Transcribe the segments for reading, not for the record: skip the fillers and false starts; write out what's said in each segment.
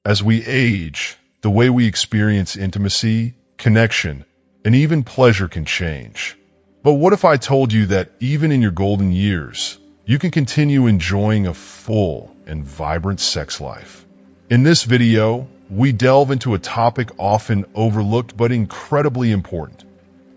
As we age, the way we experience intimacy, connection, and even pleasure can change. But what if I told you that even in your golden years, you can continue enjoying a full and vibrant sex life? In this video, we delve into a topic often overlooked but incredibly important: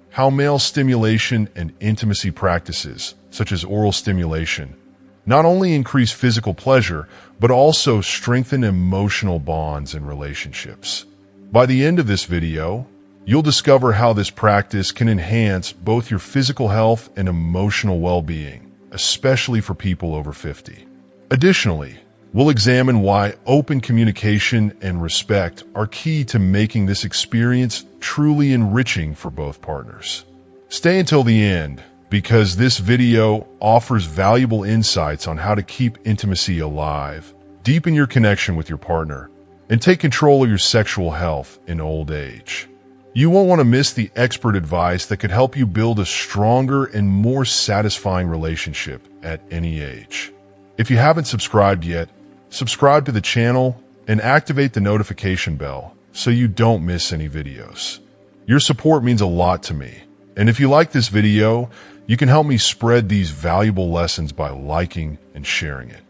how male stimulation and intimacy practices, such as oral stimulation, not only increase physical pleasure, but also strengthen emotional bonds and relationships. By the end of this video, you'll discover how this practice can enhance both your physical health and emotional well-being, especially for people over 50. Additionally, we'll examine why open communication and respect are key to making this experience truly enriching for both partners. Stay until the end, because this video offers valuable insights on how to keep intimacy alive, deepen your connection with your partner, and take control of your sexual health in old age. You won't want to miss the expert advice that could help you build a stronger and more satisfying relationship at any age. If you haven't subscribed yet, subscribe to the channel and activate the notification bell so you don't miss any videos. Your support means a lot to me, and if you like this video, you can help me spread these valuable lessons by liking and sharing it.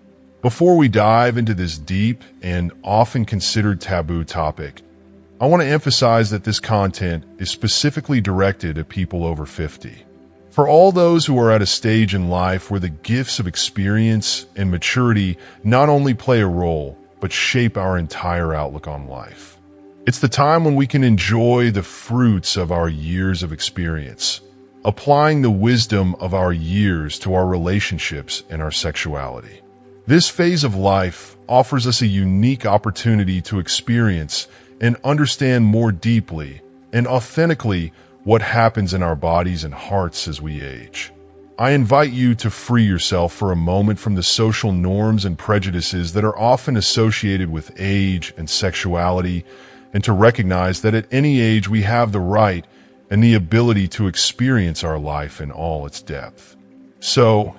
Before we dive into this deep and often considered taboo topic, I want to emphasize that this content is specifically directed at people over 50. For all those who are at a stage in life where the gifts of experience and maturity not only play a role, but shape our entire outlook on life. It's the time when we can enjoy the fruits of our years of experience, applying the wisdom of our years to our relationships and our sexuality. This phase of life offers us a unique opportunity to experience and understand more deeply and authentically what happens in our bodies and hearts as we age. I invite you to free yourself for a moment from the social norms and prejudices that are often associated with age and sexuality, and to recognize that at any age we have the right and the ability to experience our life in all its depth. So,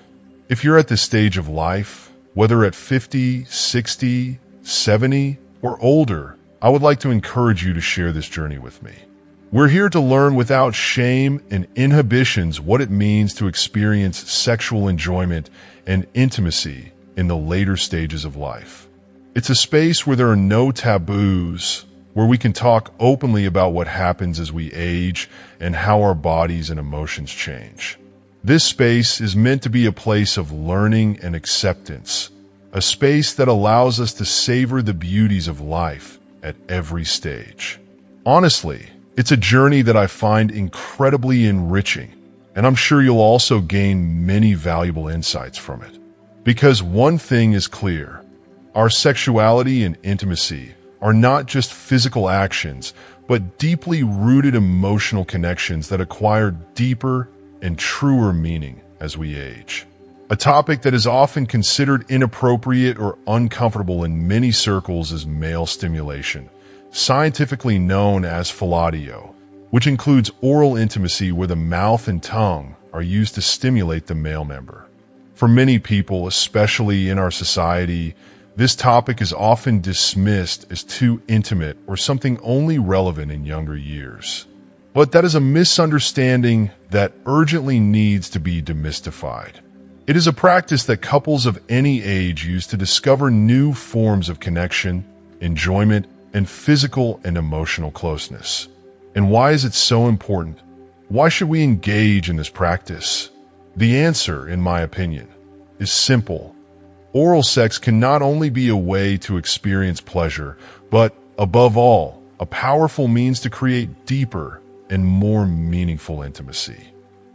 if you're at this stage of life, whether at 50, 60, 70, or older, I would like to encourage you to share this journey with me. We're here to learn without shame and inhibitions what it means to experience sexual enjoyment and intimacy in the later stages of life. It's a space where there are no taboos, where we can talk openly about what happens as we age and how our bodies and emotions change. This space is meant to be a place of learning and acceptance, a space that allows us to savor the beauties of life at every stage. Honestly, it's a journey that I find incredibly enriching, and I'm sure you'll also gain many valuable insights from it. Because one thing is clear: our sexuality and intimacy are not just physical actions, but deeply rooted emotional connections that acquire deeper and truer meaning as we age. A topic that is often considered inappropriate or uncomfortable in many circles is male stimulation, scientifically known as fellatio, which includes oral intimacy where the mouth and tongue are used to stimulate the male member. For many people, especially in our society, this topic is often dismissed as too intimate or something only relevant in younger years. But that is a misunderstanding that urgently needs to be demystified. It is a practice that couples of any age use to discover new forms of connection, enjoyment, and physical and emotional closeness. And why is it so important? Why should we engage in this practice? The answer, in my opinion, is simple. Oral sex can not only be a way to experience pleasure, but, above all, a powerful means to create deeper and more meaningful intimacy.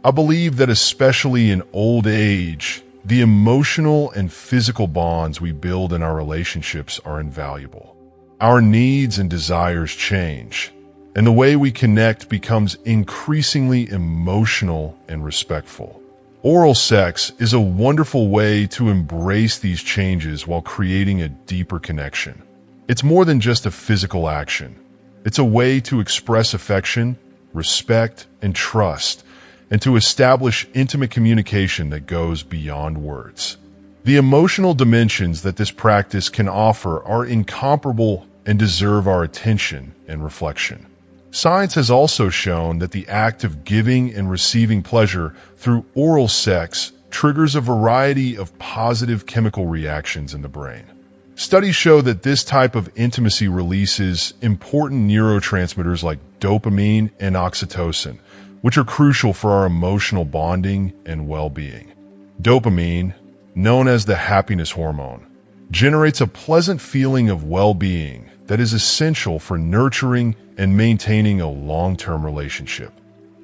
I believe that especially in old age, the emotional and physical bonds we build in our relationships are invaluable. Our needs and desires change, and the way we connect becomes increasingly emotional and respectful. Oral sex is a wonderful way to embrace these changes while creating a deeper connection. It's more than just a physical action. It's a way to express affection, respect, and trust, and to establish intimate communication that goes beyond words. The emotional dimensions that this practice can offer are incomparable and deserve our attention and reflection. Science has also shown that the act of giving and receiving pleasure through oral sex triggers a variety of positive chemical reactions in the brain. Studies show that this type of intimacy releases important neurotransmitters like dopamine and oxytocin, which are crucial for our emotional bonding and well-being. Dopamine, known as the happiness hormone, generates a pleasant feeling of well-being that is essential for nurturing and maintaining a long-term relationship.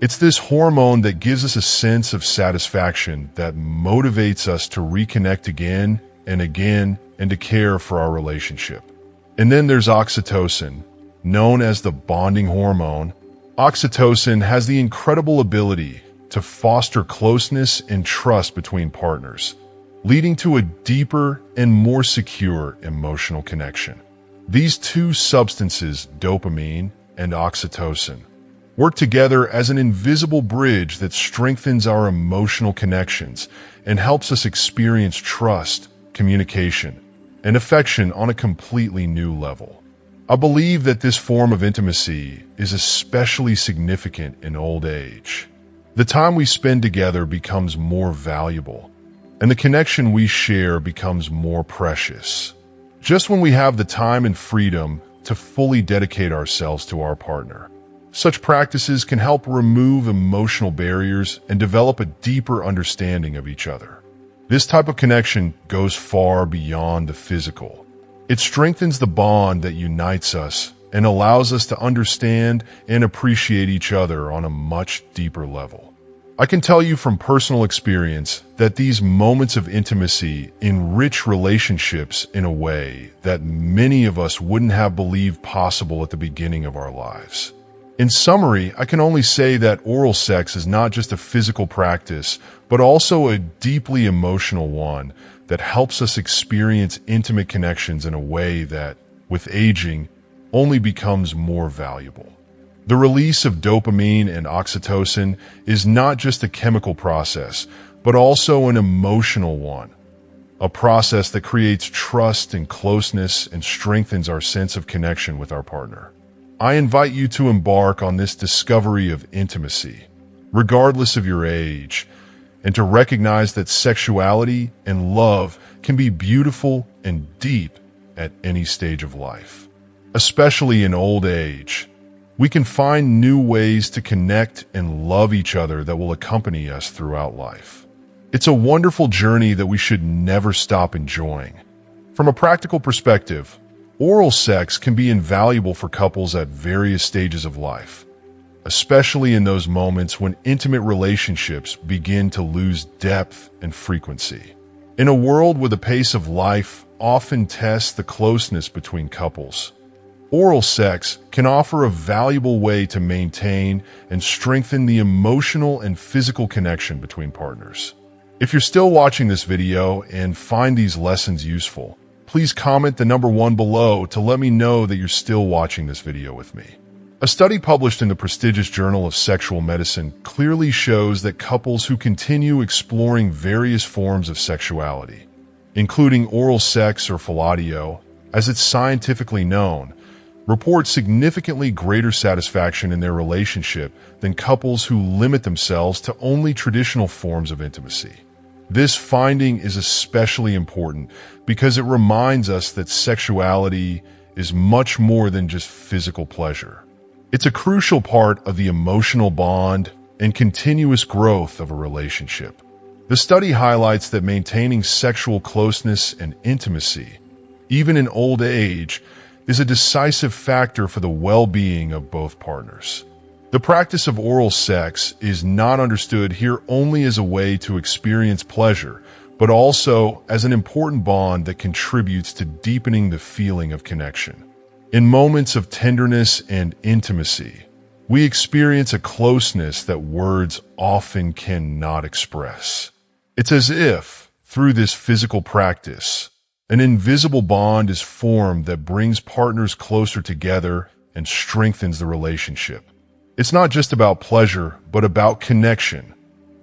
It's this hormone that gives us a sense of satisfaction that motivates us to reconnect again and to care for our relationship. And then there's oxytocin, known as the bonding hormone. Oxytocin has the incredible ability to foster closeness and trust between partners, leading to a deeper and more secure emotional connection. These two substances, dopamine and oxytocin, work together as an invisible bridge that strengthens our emotional connections and helps us experience trust, communication, and affection on a completely new level. I believe that this form of intimacy is especially significant in old age. The time we spend together becomes more valuable, and the connection we share becomes more precious. Just when we have the time and freedom to fully dedicate ourselves to our partner. Such practices can help remove emotional barriers and develop a deeper understanding of each other. This type of connection goes far beyond the physical. It strengthens the bond that unites us and allows us to understand and appreciate each other on a much deeper level. I can tell you from personal experience that these moments of intimacy enrich relationships in a way that many of us wouldn't have believed possible at the beginning of our lives. In summary, I can only say that oral sex is not just a physical practice, but also a deeply emotional one that helps us experience intimate connections in a way that, with aging, only becomes more valuable. The release of dopamine and oxytocin is not just a chemical process, but also an emotional one, a process that creates trust and closeness and strengthens our sense of connection with our partner. I invite you to embark on this discovery of intimacy, regardless of your age, and to recognize that sexuality and love can be beautiful and deep at any stage of life. Especially in old age, we can find new ways to connect and love each other that will accompany us throughout life. It's a wonderful journey that we should never stop enjoying. From a practical perspective, oral sex can be invaluable for couples at various stages of life, especially in those moments when intimate relationships begin to lose depth and frequency. In a world where the pace of life often tests the closeness between couples, oral sex can offer a valuable way to maintain and strengthen the emotional and physical connection between partners. If you're still watching this video and find these lessons useful, please comment the number 1 below to let me know that you're still watching this video with me. A study published in the prestigious Journal of Sexual Medicine clearly shows that couples who continue exploring various forms of sexuality, including oral sex or fellatio, as it's scientifically known, report significantly greater satisfaction in their relationship than couples who limit themselves to only traditional forms of intimacy. This finding is especially important because it reminds us that sexuality is much more than just physical pleasure. It's a crucial part of the emotional bond and continuous growth of a relationship. The study highlights that maintaining sexual closeness and intimacy, even in old age, is a decisive factor for the well-being of both partners. The practice of oral sex is not understood here only as a way to experience pleasure, but also as an important bond that contributes to deepening the feeling of connection. In moments of tenderness and intimacy, we experience a closeness that words often cannot express. It's as if, through this physical practice, an invisible bond is formed that brings partners closer together and strengthens the relationship. It's not just about pleasure, but about connection,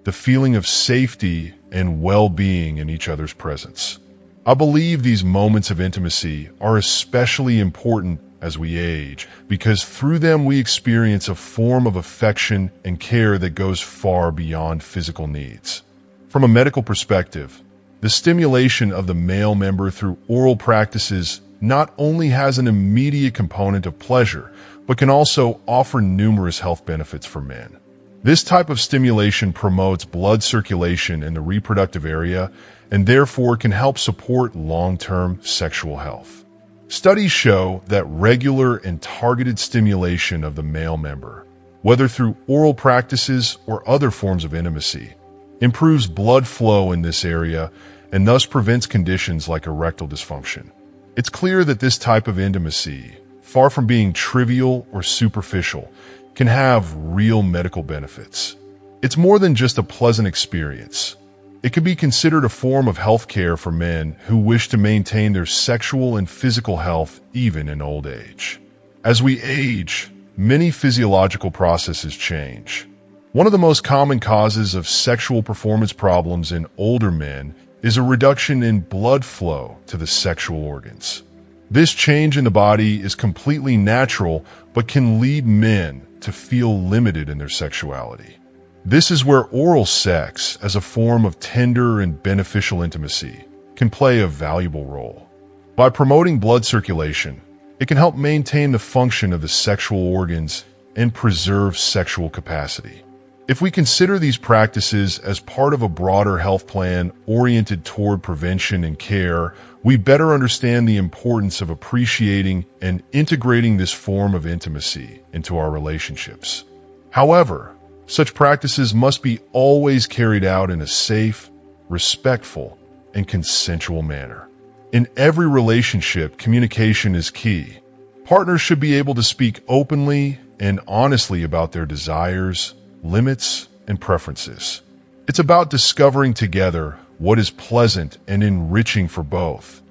the feeling of safety and well-being in each other's presence. I believe these moments of intimacy are especially important as we age, because through them we experience a form of affection and care that goes far beyond physical needs. From a medical perspective, the stimulation of the male member through oral practices not only has an immediate component of pleasure, but can also offer numerous health benefits for men. This type of stimulation promotes blood circulation in the reproductive area and therefore can help support long-term sexual health. Studies show that regular and targeted stimulation of the male member, whether through oral practices or other forms of intimacy, improves blood flow in this area and thus prevents conditions like erectile dysfunction. It's clear that this type of intimacy, far from being trivial or superficial, can have real medical benefits. It's more than just a pleasant experience. It could be considered a form of health care for men who wish to maintain their sexual and physical health even in old age. As we age, many physiological processes change. One of the most common causes of sexual performance problems in older men is a reduction in blood flow to the sexual organs. This change in the body is completely natural, but can lead men to feel limited in their sexuality. This is where oral sex, as a form of tender and beneficial intimacy, can play a valuable role. By promoting blood circulation, it can help maintain the function of the sexual organs and preserve sexual capacity. If we consider these practices as part of a broader health plan oriented toward prevention and care, we better understand the importance of appreciating and integrating this form of intimacy into our relationships. However, such practices must be always carried out in a safe, respectful, and consensual manner. In every relationship, communication is key. Partners should be able to speak openly and honestly about their desires, limits, and preferences. It's about discovering together what is pleasant and enriching for both,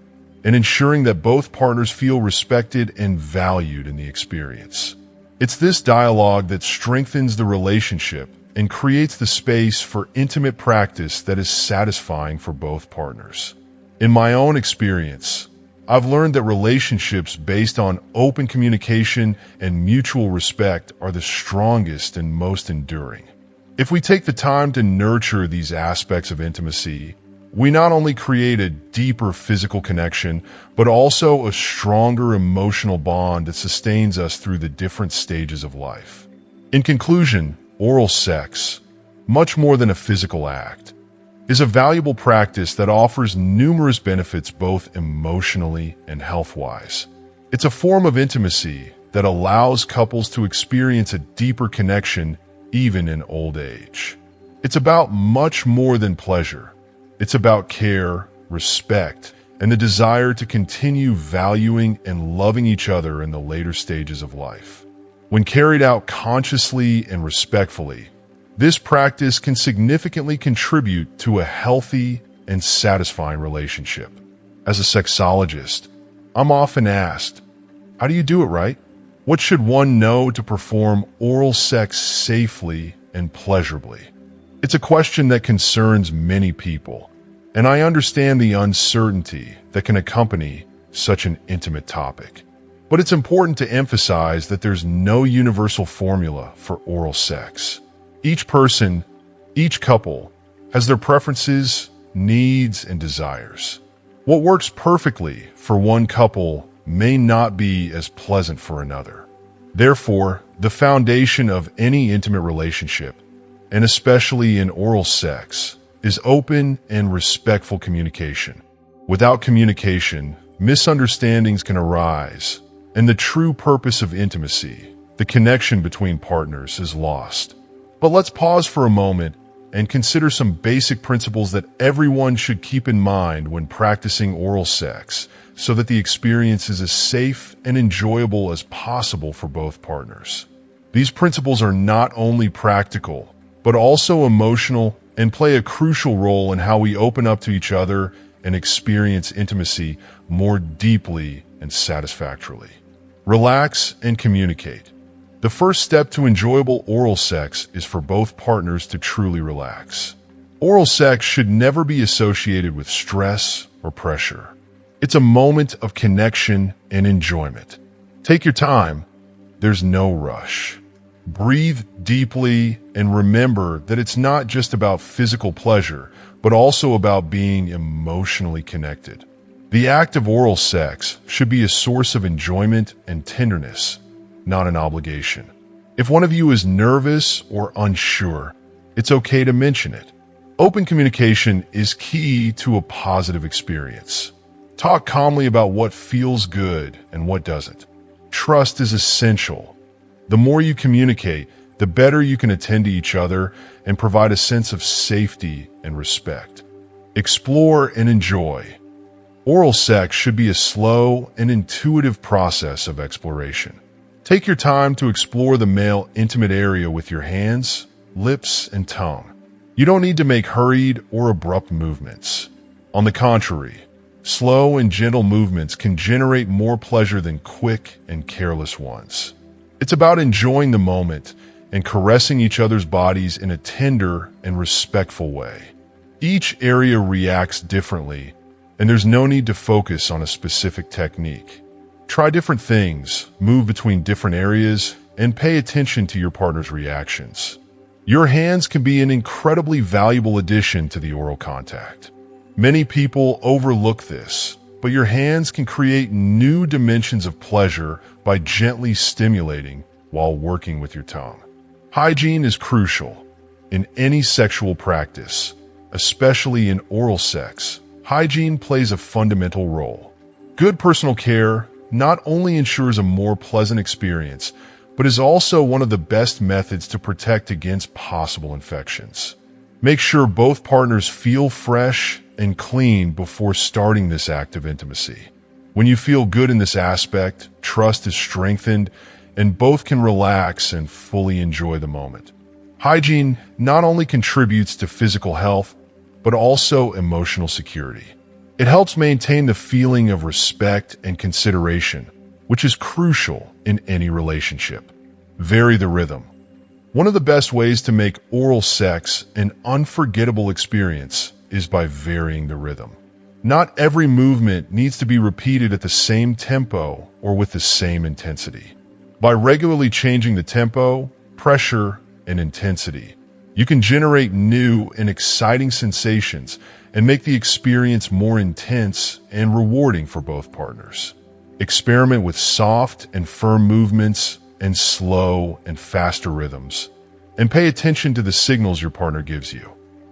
and ensuring that both partners feel respected and valued in the experience. It's this dialogue that strengthens the relationship and creates the space for intimate practice that is satisfying for both partners. In my own experience, I've learned that relationships based on open communication and mutual respect are the strongest and most enduring. If we take the time to nurture these aspects of intimacy, we not only create a deeper physical connection, but also a stronger emotional bond that sustains us through the different stages of life. In conclusion, oral sex, much more than a physical act, is a valuable practice that offers numerous benefits both emotionally and health-wise. It's a form of intimacy that allows couples to experience a deeper connection even in old age. It's about much more than pleasure. It's about care, respect, and the desire to continue valuing and loving each other in the later stages of life. When carried out consciously and respectfully, this practice can significantly contribute to a healthy and satisfying relationship. As a sexologist, I'm often asked, how do you do it right? What should one know to perform oral sex safely and pleasurably? It's a question that concerns many people, and I understand the uncertainty that can accompany such an intimate topic. But it's important to emphasize that there's no universal formula for oral sex. Each person, each couple, has their preferences, needs, and desires. What works perfectly for one couple may not be as pleasant for another. Therefore, the foundation of any intimate relationship, and especially in oral sex, is open and respectful communication. Without communication, misunderstandings can arise, and the true purpose of intimacy, the connection between partners, is lost. But let's pause for a moment and consider some basic principles that everyone should keep in mind when practicing oral sex so that the experience is as safe and enjoyable as possible for both partners. These principles are not only practical, but also emotional and play a crucial role in how we open up to each other and experience intimacy more deeply and satisfactorily. Relax and communicate. The first step to enjoyable oral sex is for both partners to truly relax. Oral sex should never be associated with stress or pressure. It's a moment of connection and enjoyment. Take your time. There's no rush. Breathe deeply and remember that it's not just about physical pleasure, but also about being emotionally connected. The act of oral sex should be a source of enjoyment and tenderness, not an obligation. If one of you is nervous or unsure, it's okay to mention it. Open communication is key to a positive experience. Talk calmly about what feels good and what doesn't. Trust is essential. The more you communicate, the better you can attend to each other and provide a sense of safety and respect. Explore and enjoy. Oral sex should be a slow and intuitive process of exploration. Take your time to explore the male intimate area with your hands, lips, and tongue. You don't need to make hurried or abrupt movements. On the contrary, slow and gentle movements can generate more pleasure than quick and careless ones. It's about enjoying the moment and caressing each other's bodies in a tender and respectful way. Each area reacts differently, and there's no need to focus on a specific technique. Try different things, move between different areas, and pay attention to your partner's reactions. Your hands can be an incredibly valuable addition to the oral contact. Many people overlook this, but your hands can create new dimensions of pleasure by gently stimulating while working with your tongue. Hygiene is crucial. In any sexual practice, especially in oral sex, hygiene plays a fundamental role. Good personal care not only ensures a more pleasant experience, but is also one of the best methods to protect against possible infections. Make sure both partners feel fresh and clean before starting this act of intimacy. When you feel good in this aspect, trust is strengthened, and both can relax and fully enjoy the moment. Hygiene not only contributes to physical health, but also emotional security. It helps maintain the feeling of respect and consideration, which is crucial in any relationship. Vary the rhythm. One of the best ways to make oral sex an unforgettable experience is by varying the rhythm. Not every movement needs to be repeated at the same tempo or with the same intensity. By regularly changing the tempo, pressure, and intensity, you can generate new and exciting sensations and make the experience more intense and rewarding for both partners. Experiment with soft and firm movements and slow and faster rhythms, and pay attention to the signals your partner gives you.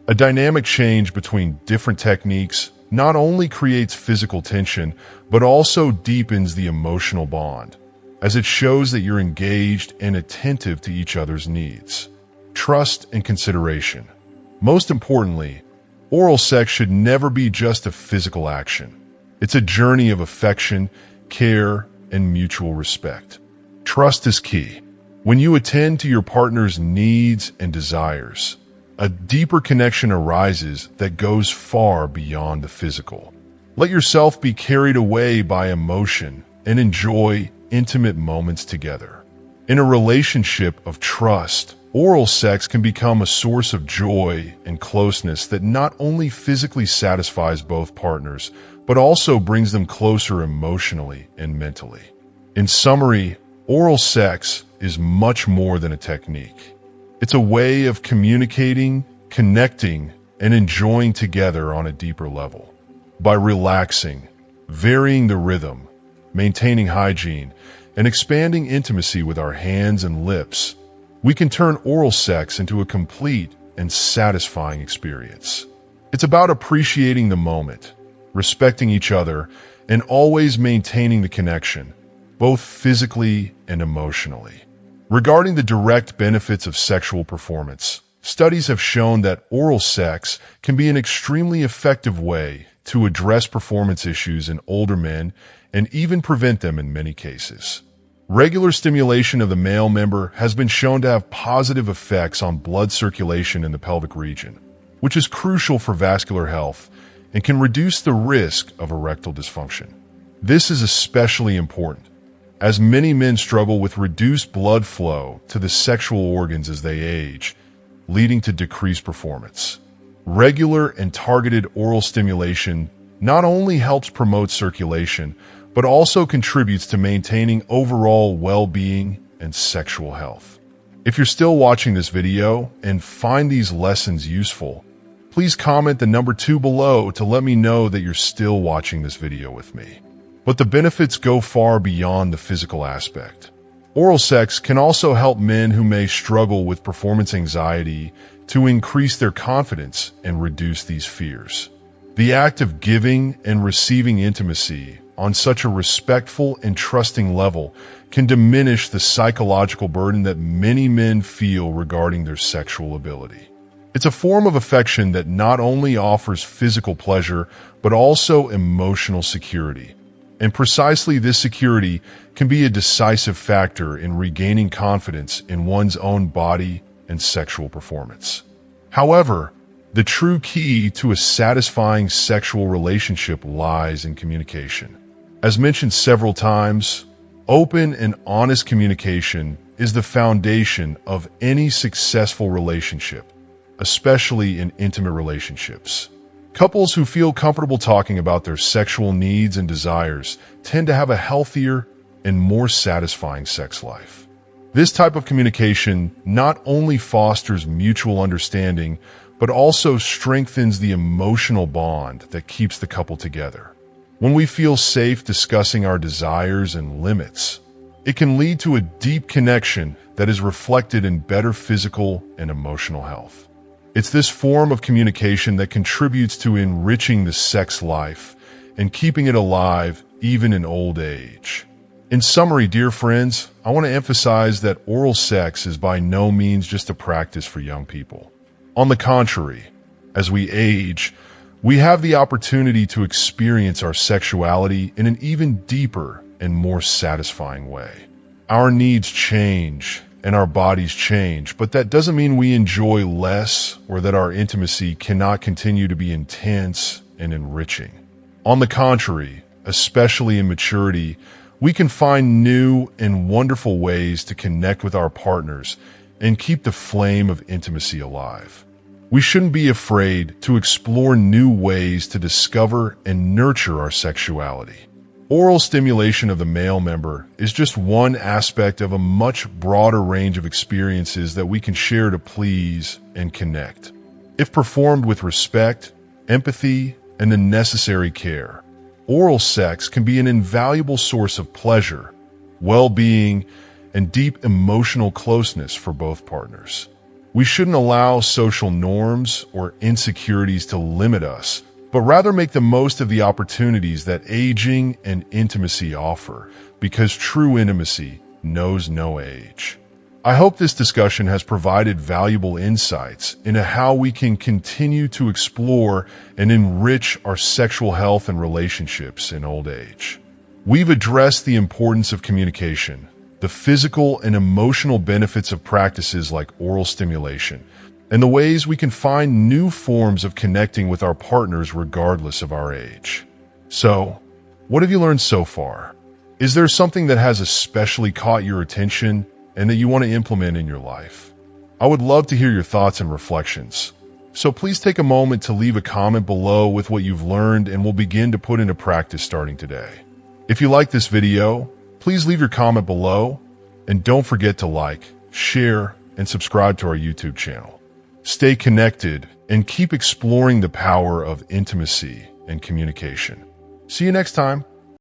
A dynamic change between different techniques not only creates physical tension, but also deepens the emotional bond, as it shows that you're engaged and attentive to each other's needs. Trust and consideration. Most importantly, oral sex should never be just a physical action. It's a journey of affection, care, and mutual respect. Trust is key. When you attend to your partner's needs and desires, a deeper connection arises that goes far beyond the physical. Let yourself be carried away by emotion and enjoy intimate moments together. In a relationship of trust, oral sex can become a source of joy and closeness that not only physically satisfies both partners, but also brings them closer emotionally and mentally. In summary, oral sex is much more than a technique. It's a way of communicating, connecting, and enjoying together on a deeper level. By relaxing, varying the rhythm, maintaining hygiene, and expanding intimacy with our hands and lips, we can turn oral sex into a complete and satisfying experience. It's about appreciating the moment, respecting each other, and always maintaining the connection, both physically and emotionally. Regarding the direct benefits of sexual performance, studies have shown that oral sex can be an extremely effective way to address performance issues in older men and even prevent them in many cases. Regular stimulation of the male member has been shown to have positive effects on blood circulation in the pelvic region, which is crucial for vascular health and can reduce the risk of erectile dysfunction. This is especially important, as many men struggle with reduced blood flow to the sexual organs as they age, leading to decreased performance. Regular and targeted oral stimulation not only helps promote circulation, but also contributes to maintaining overall well-being and sexual health. If you're still watching this video and find these lessons useful, please comment the number 2 below to let me know that you're still watching this video with me. But the benefits go far beyond the physical aspect. Oral sex can also help men who may struggle with performance anxiety to increase their confidence and reduce these fears. The act of giving and receiving intimacy on such a respectful and trusting level can diminish the psychological burden that many men feel regarding their sexual ability. It's a form of affection that not only offers physical pleasure, but also emotional security. And precisely this security can be a decisive factor in regaining confidence in one's own body and sexual performance. However, the true key to a satisfying sexual relationship lies in communication. As mentioned several times, open and honest communication is the foundation of any successful relationship, especially in intimate relationships. Couples who feel comfortable talking about their sexual needs and desires tend to have a healthier and more satisfying sex life. This type of communication not only fosters mutual understanding, but also strengthens the emotional bond that keeps the couple together. When we feel safe discussing our desires and limits, it can lead to a deep connection that is reflected in better physical and emotional health. It's this form of communication that contributes to enriching the sex life and keeping it alive even in old age. In summary, dear friends, I want to emphasize that oral sex is by no means just a practice for young people. On the contrary, as we age, we have the opportunity to experience our sexuality in an even deeper and more satisfying way. Our needs change and our bodies change, but that doesn't mean we enjoy less or that our intimacy cannot continue to be intense and enriching. On the contrary, especially in maturity, we can find new and wonderful ways to connect with our partners and keep the flame of intimacy alive. We shouldn't be afraid to explore new ways to discover and nurture our sexuality. Oral stimulation of the male member is just one aspect of a much broader range of experiences that we can share to please and connect. If performed with respect, empathy, and the necessary care, oral sex can be an invaluable source of pleasure, well-being, and deep emotional closeness for both partners. We shouldn't allow social norms or insecurities to limit us, but rather make the most of the opportunities that aging and intimacy offer, because true intimacy knows no age. I hope this discussion has provided valuable insights into how we can continue to explore and enrich our sexual health and relationships in old age. We've addressed the importance of communication, the physical and emotional benefits of practices like oral stimulation, and the ways we can find new forms of connecting with our partners regardless of our age. So, what have you learned so far? Is there something that has especially caught your attention and that you want to implement in your life? I would love to hear your thoughts and reflections. So please take a moment to leave a comment below with what you've learned, and we'll begin to put into practice starting today. If you like this video, please leave your comment below, and don't forget to like, share, and subscribe to our YouTube channel. Stay connected and keep exploring the power of intimacy and communication. See you next time.